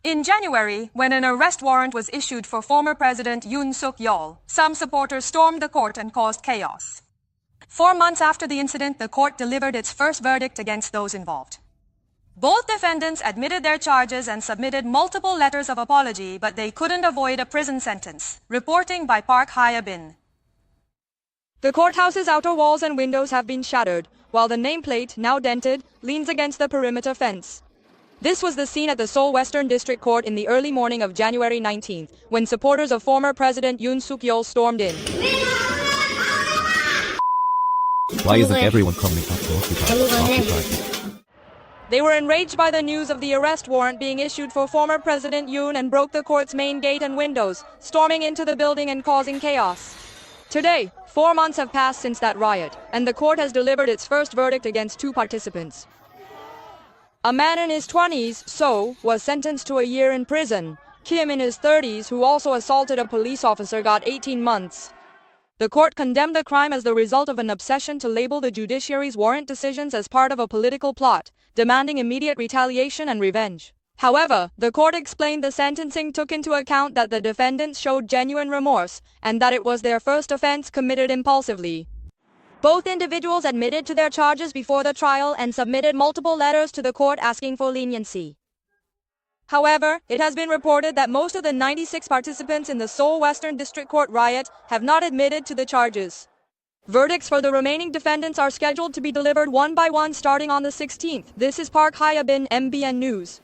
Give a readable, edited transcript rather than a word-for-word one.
In January, when an arrest warrant was issued for former President Yoon Suk-yeol, some supporters stormed the court and caused chaos. 4 months after the incident, the court delivered its first verdict against those involved. Both defendants admitted their charges and submitted multiple letters of apology, but they couldn't avoid a prison sentence. Reporting by Park Hye-bin. The courthouse's outer walls and windows have been shattered, while the nameplate, now dented, leans against the perimeter fence. This was the scene at the Seoul Western District Court in the early morning of January 19th, when supporters of former President Yoon Suk-yeol stormed in. Why isn't everyone coming up to occupy? They were enraged by the news of the arrest warrant being issued for former President Yoon and broke the court's main gate and windows, storming into the building and causing chaos. Today, 4 months have passed since that riot, and the court has delivered its first verdict against 2 participants. A man in his 20s, So, was sentenced to a year in prison. Kim in his 30s, who also assaulted a police officer, got 18 months. The court condemned the crime as the result of an obsession to label the judiciary's warrant decisions as part of a political plot, demanding immediate retaliation and revenge. However, the court explained the sentencing took into account that the defendants showed genuine remorse and that it was their first offense committed impulsively. Both individuals admitted to their charges before the trial and submitted multiple letters to the court asking for leniency. However, it has been reported that most of the 96 participants in the Seoul Western District Court riot have not admitted to the charges. Verdicts for the remaining defendants are scheduled to be delivered one by one starting on the 16th. This is Park Hye-bin, MBN News.